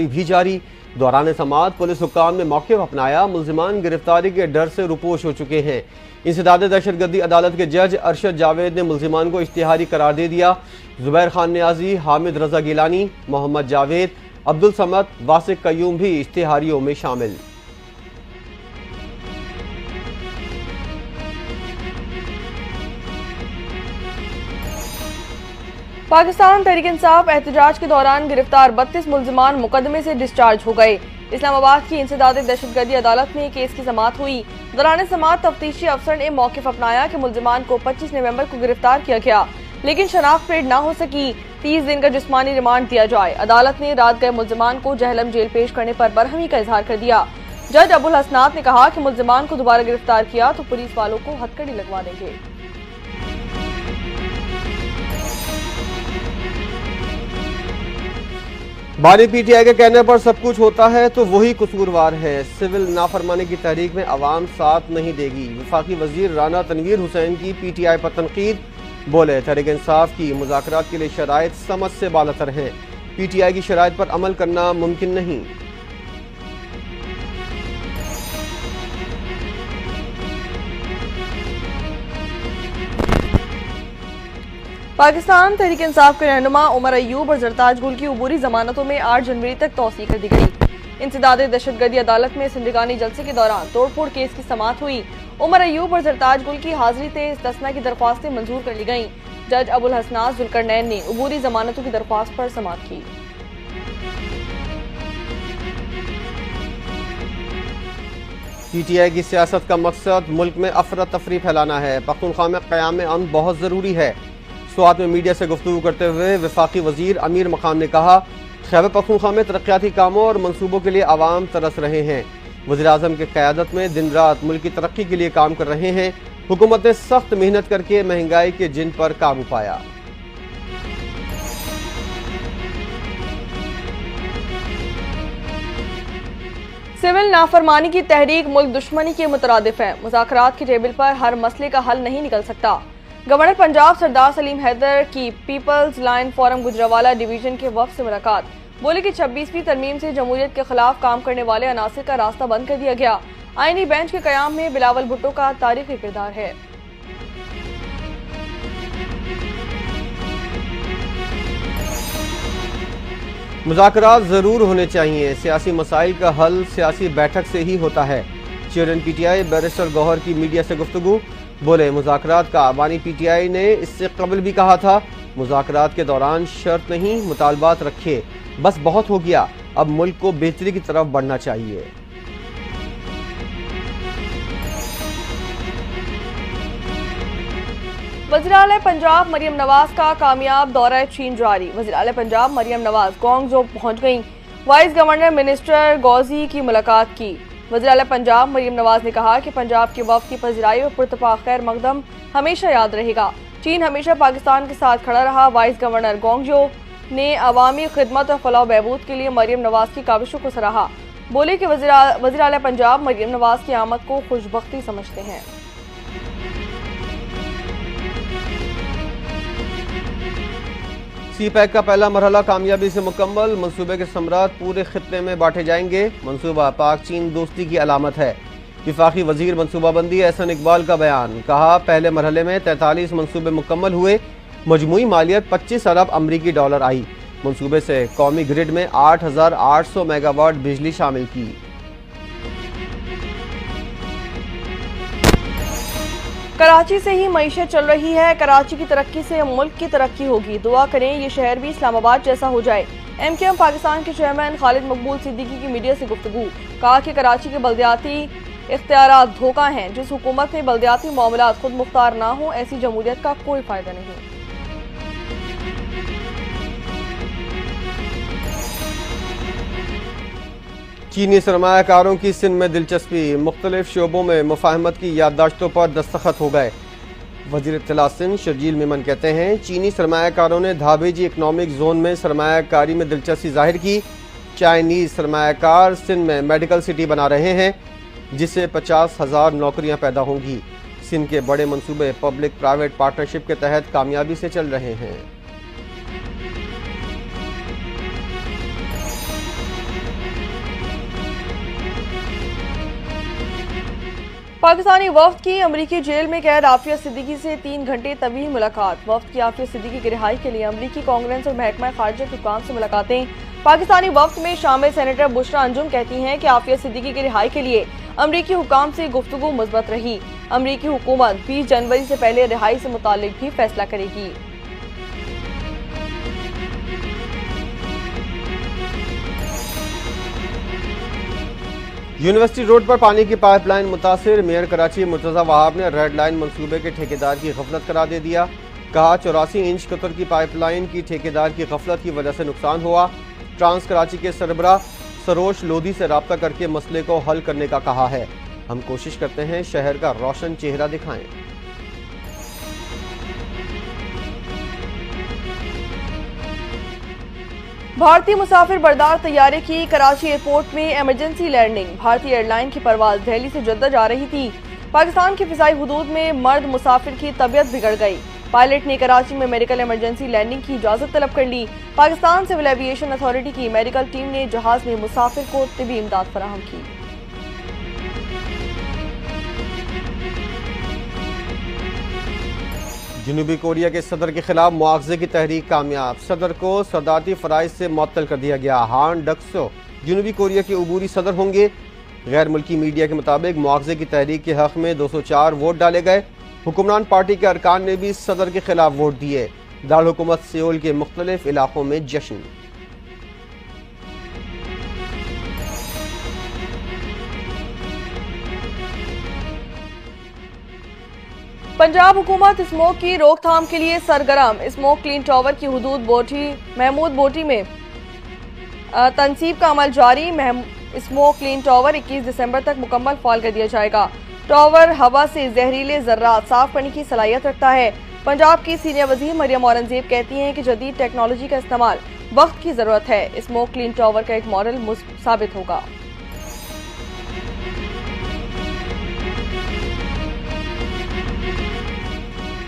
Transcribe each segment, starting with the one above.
भी जारी। दौरान समाअत पुलिस हुक्काम ने मौके अपनाया। मुल्जिमान गिरफ्तारी के डर से रुपोश हो चुके हैं। इंसदाद दहशतगर्दी अदालत के जज अरशद जावेद ने मुल्जिमान को इश्तिहारी करार दे दिया। जुबैर खान नियाजी, हामिद रजा गिलानी, मोहम्मद जावेद, अब्दुल समद, वासिक कयूम भी इश्तिहारियों में शामिल। पाकिस्तान तहरीक इंसाफ एहतजाज के दौरान गिरफ्तार 32 मुल्जिमान मुकदमे से डिस्चार्ज हो गए। इस्लामाबाद की इंसदाद दहशतगर्दी अदालत में केस की समाअत हुई। दौरान समाअत तफ्तीशी अफसर ने मौक़िफ़ अपनाया कि मुल्जिमान को 25 नवंबर को गिरफ्तार किया गया, लेकिन शनाख्त पेड न हो सकी। 30 दिन का जिस्मानी रिमांड दिया जाए। अदालत ने रात गए मुल्जिमान को जहलम जेल पेश करने पर बरहमी का इजहार कर दिया। जज अबुल हसनात ने कहा कि मुल्जिमान को दोबारा गिरफ्तार किया तो पुलिस वालों को हथकड़ी लगवा देंगे। बानी पीटीआई के कहने पर सब कुछ होता है तो वही कसूरवार है। सिविल नाफरमानी की तहरीक में अवाम साथ नहीं देगी। वफाकी वजीर राना तनवीर हुसैन की पीटीआई पर तनकीद। बोले तहरीक इंसाफ की मुज़ाकरात के लिए शराइत समझ से बालातर हैं। पीटीआई की शराइत पर अमल करना मुमकिन नहीं। पाकिस्तान तहरीक इंसाफ के रहनुमा उमर अयूब और जरताज गुल की उबूरी जमानतों में 8 जनवरी तक तौसीह कर दी गई। इंसदाद दहशतगर्दी अदालत में जिंदगानी जलसे के दौरान तोड़फोड़ केस की समाअत हुई। उमर अयूब और जरताज गुल की हाजिरी से इस्तिस्ना की दरख्वास्तें मंजूर कर ली गईं। जज अबुल हसनात जुल्करनैन ने उबूरी जमानतों की दरख्वास्त पर समाअत की। पीटीआई की सियासत का मकसद मुल्क में अफरा तफरी फैलाना है। पख्तूनख्वा में क़याम अमन बहुत ज़रूरी है। स्वात में मीडिया से गुफ्तगू करते हुए वफाकी वजीर अमीर मकाम ने कहा, खैबर पख्तूनख्वा में तरक्याती कामों और मनसूबों के लिए आवाम तरस रहे हैं। वज़ीर आज़म की क़यादत में दिन रात मुल्क की तरक्की के लिए काम कर रहे हैं। हुकूमत ने सख्त मेहनत करके महंगाई के जिन पर काबू पाया। सिविल नाफरमानी की तहरीक मुल्क दुश्मनी के मुतरादिफ है। मुज़ाकरात की टेबल पर हर मसले का हल नहीं निकल सकता। गवर्नर पंजाब सरदार सलीम हैदर की people's line forum Gujranwala division के वफ़द से मुलाकात। बोले कि 26वीं तरमीम से जमहूरियत के खिलाफ काम करने वाले अनासिर का रास्ता बंद कर दिया गया। आईनी बेंच के क़याम में बिलावल भुट्टो का तारीखी किरदार है। मुज़ाकरात ज़रूर होने चाहिए। सियासी मसाइल का हल सियासी बैठक से ही होता है। चेयरमैन पीटीआई बैरिस्टर गौहर की मीडिया से गुफ्तगू। बोले मुज़ाकरात का बानी पीटीआई ने इससे कबल भी कहा था। मुज़ाकरात के दौरान शर्त नहीं मुतालबात रखे। बस बहुत हो गया, अब मुल्क को बेहतरी की तरफ बढ़ना चाहिए। वज़ीर आला पंजाब मरियम नवाज का कामयाब दौरा चीन जारी। वज़ीर आला पंजाब मरियम नवाज ग्वांगझो पहुंच गईं। वाइस गवर्नर मिनिस्टर गौजी की मुलाकात की। वज़ीर आला पंजाब मरियम नवाज ने कहा कि पंजाब के वफ़द की पज़िराई और पुरतपाक खैर मकदम हमेशा याद रहेगा। चीन हमेशा पाकिस्तान के साथ खड़ा रहा। वाइस गवर्नर ग्वांगझो ने अवामी खिदमत और फलाह बहबूद के लिए मरियम नवाज की काविशों को सराहा। बोले कि वज़ीर आला पंजाब मरियम नवाज की आमद को खुशबख्ती समझते हैं। सी पैक का पहला मरहला कामयाबी से मुकम्मल। मनसूबे के समरात पूरे खित्ते में बांटे जाएंगे। मनसूबा पाक चीन दोस्ती की अलामत है। वफाकी वजीर मनसूबाबंदी एहसन इकबाल का बयान। कहा, पहले मरहले में 43 मनसूबे मुकम्मल हुए। मजमूई मालियत 25 अरब अमरीकी डॉलर आई। मनसूबे से कौमी ग्रिड में 8800 मेगावाट बिजली शामिल की। कराची से ही मईशत चल रही है। कराची की तरक्की से मुल्क की तरक्की होगी। दुआ करें ये शहर भी इस्लामाबाद जैसा हो जाए। MKM पाकिस्तान के चेयरमैन खालिद मकबूल सिद्दीकी की मीडिया से गुफ्तगू। कहा कि कराची के बल्दियाती इख्तियारात धोखा हैं। जिस हुकूमत में बल्दियाती मामलात खुद मुख्तार ना हो, ऐसी जमहूरियत का कोई फायदा नहीं। चीनी सरमायाकारों की सिंध में दिलचस्पी। मुख्तलिफ शोबों में मुफाहमत की याददाश्तों पर दस्तखत हो गए। वज़ीर इत्तला सिंध शर्जील मेमन कहते हैं, चीनी सरमायाकारों ने धाबेजी इकनॉमिक जोन में सरमायाकारी में दिलचस्पी जाहिर की। चाइनीज़ सरमायाकार सिंध में मेडिकल सिटी बना रहे हैं, जिससे 50,000 नौकरियां पैदा होंगी। सिंध के बड़े मंसूबे पब्लिक प्राइवेट पार्टनरशिप के तहत कामयाबी से चल रहे हैं। पाकिस्तानी वफ्द की अमरीकी जेल में कैद आफिया सिद्दीकी से 3 घंटे तवील मुलाकात। वफ्द की आफिया सिद्दीकी की रिहाई के लिए अमरीकी कांग्रेस और महकमा खारजा के हुकाम से मुलाकातें। पाकिस्तानी वफ्द में शामिल सेनेटर बुशरा अंजुम कहती हैं कि आफिया सिद्दीकी की रिहाई के लिए अमरीकी हुकाम से गुफ्तगू मुस्बत रही। अमरीकी हुकूमत 20 जनवरी से पहले रिहाई से मुताल्लिक भी फैसला करेगी। यूनिवर्सिटी रोड पर पानी की पाइपलाइन मुतासिर। मेयर कराची मुर्तजा वहाब ने रेड लाइन मंसूबे के ठेकेदार की गफलत करार दे दिया। कहा 84 इंच कतर की पाइपलाइन की ठेकेदार की गफलत की वजह से नुकसान हुआ। ट्रांस कराची के सरबराह सरोज लोधी से रब्ता करके मसले को हल करने का कहा है। हम कोशिश करते हैं शहर का रोशन चेहरा दिखाएं। भारतीय मुसाफिर बरदार तैयारे की कराची एयरपोर्ट में इमरजेंसी लैंडिंग। भारतीय एयरलाइन की परवाज दिल्ली से जद्दा जा रही थी। पाकिस्तान की फिजाई हुदूद में मर्द मुसाफिर की तबीयत बिगड़ गई। पायलट ने कराची में मेडिकल इमरजेंसी लैंडिंग की इजाजत तलब कर ली। पाकिस्तान सिविल एविएशन अथॉरिटी की मेडिकल टीम ने जहाज में मुसाफिर को तिबी इमदाद फराहम की। जनूबी कोरिया के सदर के खिलाफ मुआवजे की तहरीक कामयाब। सदर को सदारती फराइज से मुअत्तल कर दिया गया। हान डक्सो जनूबी कोरिया के अबूरी सदर होंगे। गैर मुल्की मीडिया के मुताबिक मुआवजे की तहरीक के हक में 204 वोट डाले गए। हुक्मरान पार्टी के अरकान ने भी सदर के खिलाफ वोट दिए। दारुल हुकूमत सियोल के मुख्तलिफ इलाकों में जश्न। पंजाब हुकूमत स्मोक की रोकथाम के लिए सरगर्म। स्मोक क्लीन टावर की हुदूद बोटी महमूद बोटी में तनसीब का अमल जारी। स्मोक क्लीन टावर 21 दिसंबर तक मुकम्मल फाल कर दिया जाएगा। टावर हवा से जहरीले जर्रात साफ करने की सलाहियत रखता है। पंजाब की सीनियर वजीर मरियम औरंगजेब कहती हैं कि जदीद टेक्नोलॉजी का इस्तेमाल वक्त की जरूरत है। स्मोक क्लीन टावर का एक मॉडल साबित होगा।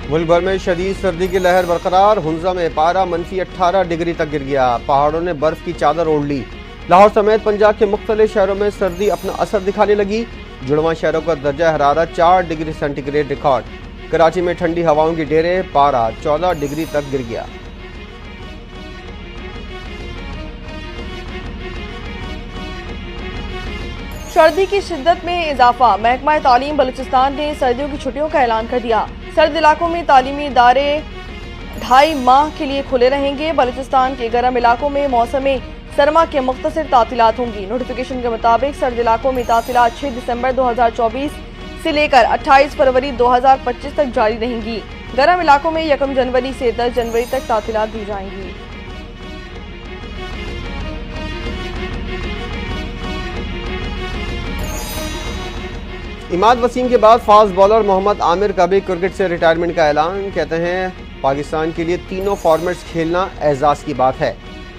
मुल्क भर में शदीद सर्दी की लहर बरकरार। हुंजा में पारा -18 डिग्री तक गिर गया। पहाड़ों ने बर्फ की चादर ओढ़ ली। लाहौर समेत पंजाब के मुख्तलिफ शहरों में सर्दी अपना असर दिखाने लगी। जुड़वा शहरों का दर्जा हरारत 4 डिग्री सेंटीग्रेड रिकॉर्ड। कराची में ठंडी हवाओं की डेरे पारा 14 डिग्री तक गिर गया। सर्दी की शिद्दत में इजाफा। महकमा तालीम बलूचिस्तान ने सर्दियों की छुट्टियों का ऐलान कर दिया। सर्द इलाकों में तालीमी इदारे 2.5 माह के लिए खुले रहेंगे। बलूचिस्तान के गर्म इलाकों में मौसम सरमा के मुख्तसर तातीलात होंगी। नोटिफिकेशन के मुताबिक सर्द इलाकों में तातीलात 6 दिसंबर 2024 से लेकर 28 फरवरी 2025 तक जारी रहेंगी। गर्म इलाकों में 1 जनवरी से 10 जनवरी तक तातीलात दी जाएंगी। इमाद वसीम के बाद फास्ट बॉलर मोहम्मद आमिर का भी क्रिकेट से रिटायरमेंट का ऐलान। कहते हैं पाकिस्तान के लिए तीनों फॉर्मेट्स खेलना एजाज की बात है।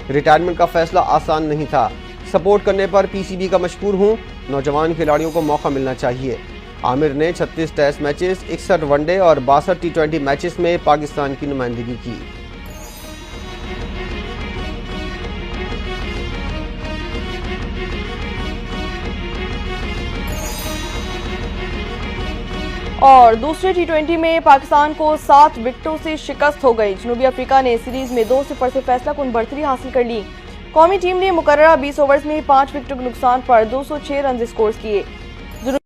रिटायरमेंट का फैसला आसान नहीं था। सपोर्ट करने पर पीसीबी का मशकूर हूं। नौजवान खिलाड़ियों को मौका मिलना चाहिए। आमिर ने 36 टेस्ट मैचेस, 61 वनडे और 62 टी20 मैचेस में पाकिस्तान की नुमाइंदगी की। और दूसरे टी20 में पाकिस्तान को 7 विकेटों से शिकस्त हो गई। जनूबी अफ्रीका ने सीरीज में 2-0 से फैसलाकुन बढ़तरी हासिल कर ली। कौमी टीम ने मुकर्ररा 20 ओवर्स में 5 विकेटों के नुकसान पर 206 रन स्कोर किए।